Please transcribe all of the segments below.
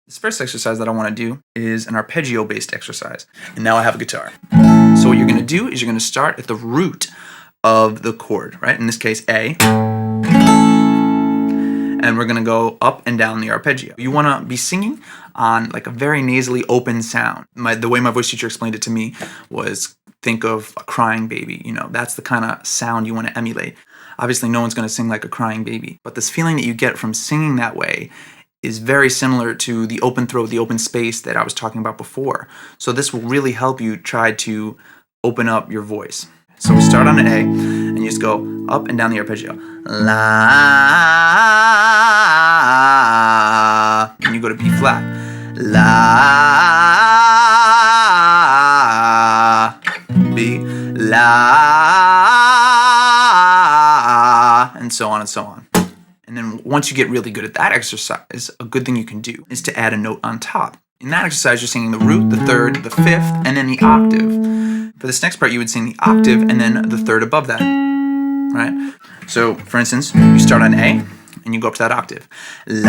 This first exercise that I want to do is an arpeggio-based exercise. And now I have a guitar. So what you're going to do is you're going to start at the root of the chord, right? In this case, A. And we're going to go up and down the arpeggio. You want to be singing on like a very nasally open sound. The way my voice teacher explained it to me was, think of a crying baby. You know, that's the kind of sound you want to emulate. Obviously, no one's going to sing like a crying baby. But this feeling that you get from singing that way is very similar to the open throat, the open space that I was talking about before. So this will really help you try to open up your voice. So we start on an A, and you just go up and down the arpeggio. La, and you go to B flat. La, B, la, and so on and so on. And then once you get really good at that exercise, a good thing you can do is to add a note on top. In that exercise, you're singing the root, the third, the fifth, and then the octave. For this next part, you would sing the octave and then the third above that, right? So, for instance, you start on A, and you go up to that octave. La,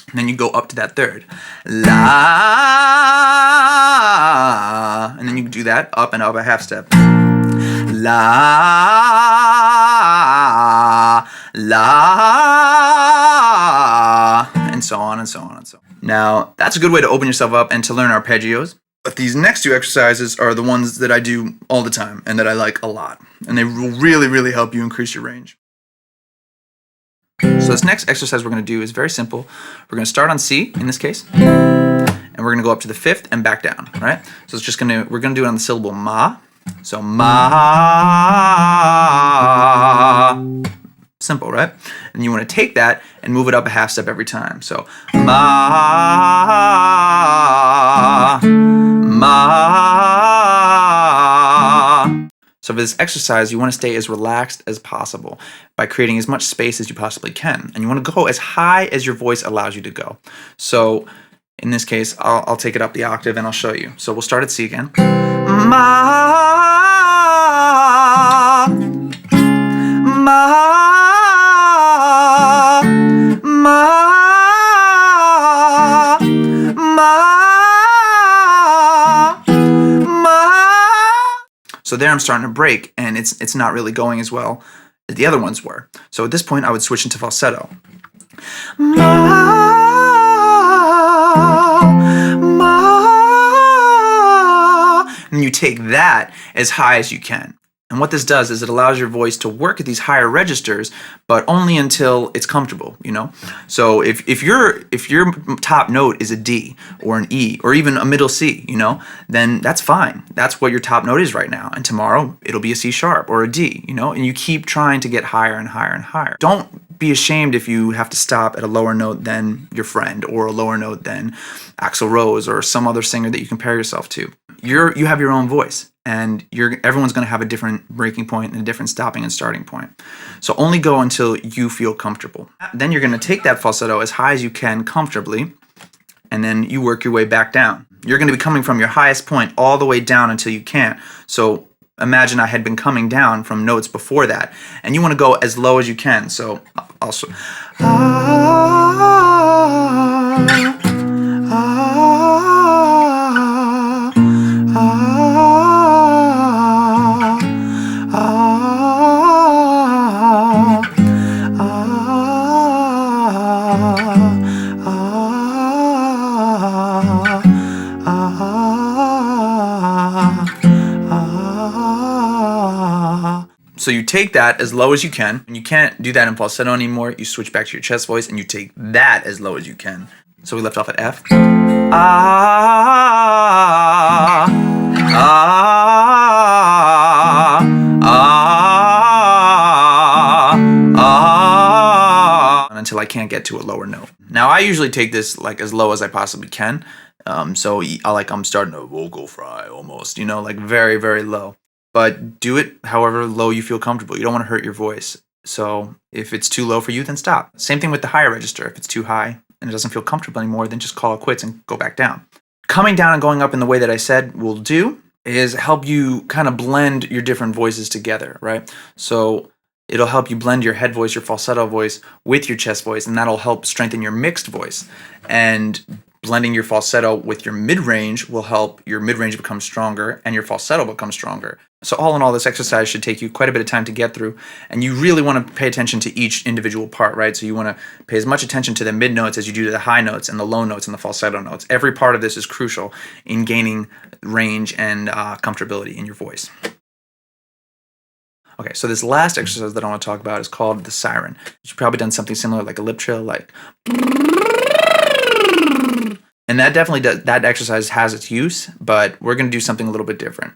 and then you go up to that third. La, and then you do that up and up a half step. La, la, and so on and so on and so on. Now, that's a good way to open yourself up and to learn arpeggios. But these next two exercises are the ones that I do all the time and that I like a lot. And they will really, really help you increase your range. So this next exercise we're going to do is very simple. We're going to start on C, in this case, and we're going to go up to the fifth and back down, right? So it's just we're going to do it on the syllable ma. So ma, simple, right? And you want to take that and move it up a half step every time. So ma, ma. So for this exercise, you want to stay as relaxed as possible by creating as much space as you possibly can. And you want to go as high as your voice allows you to go. So in this case, I'll take it up the octave and I'll show you. So we'll start at C again. Ma, ma, ma, ma, ma. So there I'm starting to break, and it's not really going as well as the other ones were. So at this point, I would switch into falsetto. Ma, ma, and you take that as high as you can. And what this does is it allows your voice to work at these higher registers, but only until it's comfortable, you know? So if your top note is a D or an E or even a middle C, you know, then that's fine. That's what your top note is right now. And tomorrow it'll be a C sharp or a D, you know, and you keep trying to get higher and higher and higher. Don't be ashamed if you have to stop at a lower note than your friend or a lower note than Axl Rose or some other singer that you compare yourself to. You have your own voice, and everyone's going to have a different breaking point and a different stopping and starting point. So only go until you feel comfortable. Then you're going to take that falsetto as high as you can comfortably, and then you work your way back down. You're going to be coming from your highest point all the way down until you can't. So imagine I had been coming down from notes before that, and you want to go as low as you can. So also So you take that as low as you can, and you can't do that in falsetto anymore. You switch back to your chest voice, and you take that as low as you can. So we left off at F. Ah, ah, ah, ah, until I can't get to a lower note. Now I usually take this like as low as I possibly can. So I'm starting a vocal fry almost, you know, like very, very low. But do it however low you feel comfortable. You don't want to hurt your voice. So if it's too low for you, then stop. Same thing with the higher register. If it's too high and it doesn't feel comfortable anymore, then just call it quits and go back down. Coming down and going up in the way that I said will do is help you kind of blend your different voices together, right? So It'll help you blend your head voice, your falsetto voice with your chest voice, and that'll help strengthen your mixed voice. And blending your falsetto with your mid-range will help your mid-range become stronger and your falsetto become stronger. So all in all, this exercise should take you quite a bit of time to get through, and you really want to pay attention to each individual part, right? So you want to pay as much attention to the mid notes as you do to the high notes and the low notes and the falsetto notes. Every part of this is crucial in gaining range and comfortability in your voice. Okay, so this last exercise that I want to talk about is called the siren. You've probably done something similar, like a lip trill, like. And that definitely does, that exercise has its use, but we're going to do something a little bit different.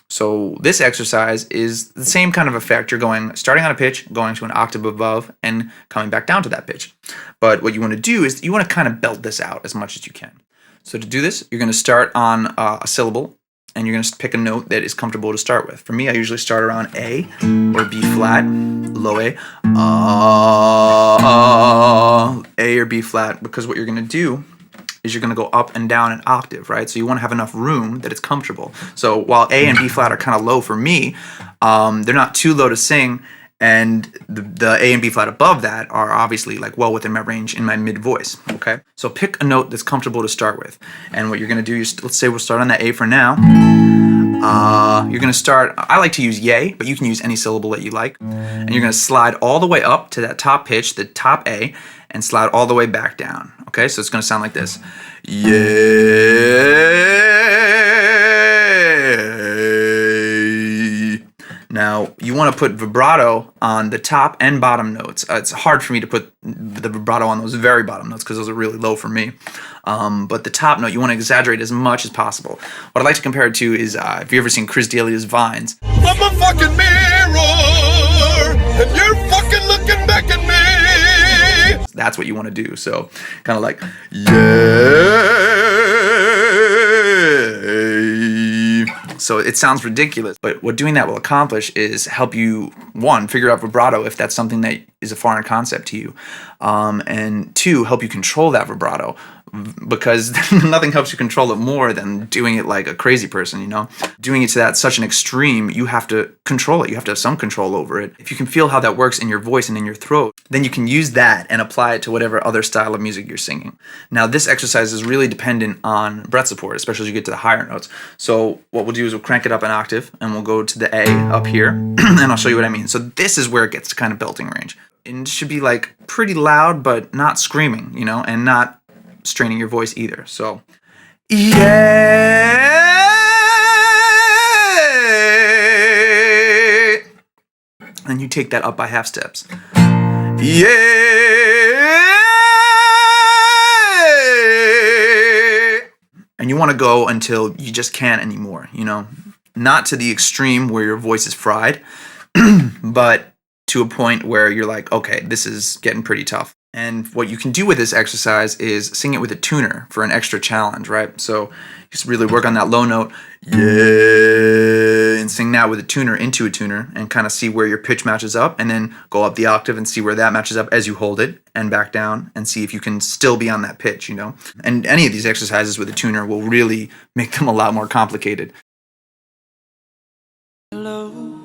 So this exercise is the same kind of effect. You're starting on a pitch, going to an octave above, and coming back down to that pitch. But what you want to do is you want to kind of belt this out as much as you can. So to do this, you're going to start on a syllable, and you're going to pick a note that is comfortable to start with. For me, I usually start around A or B flat, low A or B flat, because what you're going to do is you're going to go up and down an octave, right? So you want to have enough room that it's comfortable. So while A and B flat are kind of low for me, they're not too low to sing, and the A and B flat above that are obviously like well within my range in my mid voice, okay? So pick a note that's comfortable to start with. And what you're going to do is, let's say we'll start on that A for now. You're going to start, I like to use yay, but you can use any syllable that you like. And you're going to slide all the way up to that top pitch, the top A, and slide all the way back down. Okay, so it's going to sound like this. Yay. Now, you want to put vibrato on the top and bottom notes. It's hard for me to put the vibrato on those very bottom notes because those are really low for me. But the top note, you want to exaggerate as much as possible. What I like to compare it to is, if you've ever seen Chris D'Elia's Vines. I'm a fucking mirror, and you're fucking looking back at me. That's what you want to do. So, kind of like, yay. So it sounds ridiculous, but what doing that will accomplish is help you, one, figure out vibrato if that's something that is a foreign concept to you, and two, help you control that vibrato, because nothing helps you control it more than doing it like a crazy person, you know? Doing it to such an extreme, you have to control it. You have to have some control over it. If you can feel how that works in your voice and in your throat, then you can use that and apply it to whatever other style of music you're singing. Now, this exercise is really dependent on breath support, especially as you get to the higher notes. So what we'll do is we'll crank it up an octave, and we'll go to the A up here, and I'll show you what I mean. So this is where it gets to kind of belting range. And it should be like pretty loud, but not screaming, you know, and not straining your voice either. So, yeah. And you take that up by half steps. Yeah. And you want to go until you just can't anymore, you know, not to the extreme where your voice is fried, but to a point where you're like, okay, this is getting pretty tough. And what you can do with this exercise is sing it with a tuner for an extra challenge, right? So just really work on that low note, yeah, and sing that with a tuner into a tuner and kind of see where your pitch matches up, and then go up the octave and see where that matches up as you hold it, and back down and see if you can still be on that pitch, you know? And any of these exercises with a tuner will really make them a lot more complicated.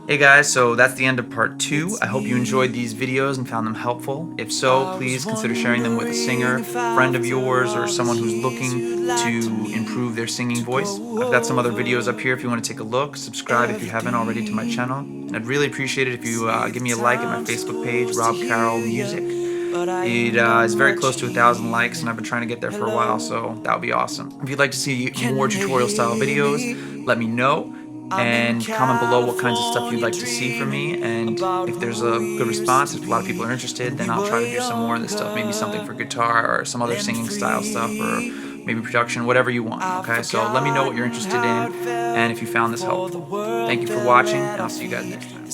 Hey guys, so that's the end of part 2. I hope you enjoyed these videos and found them helpful. If so, please consider sharing them with a singer, friend of yours, or someone who's looking to improve their singing voice. I've got some other videos up here if you want to take a look. Subscribe if you haven't already to my channel. And I'd really appreciate it if you give me a like at my Facebook page, Rob Carroll Music. It is very close to 1,000 likes, and I've been trying to get there for a while, so that would be awesome. If you'd like to see more tutorial style videos, let me know. And comment below what kinds of stuff you'd like to see from me, and if there's a good response, if a lot of people are interested, then I'll try to do some more of this stuff, maybe something for guitar or some other singing style stuff, or maybe production, whatever you want, okay? So let me know what you're interested in and if you found this helpful. Thank you for watching, and I'll see you guys next time.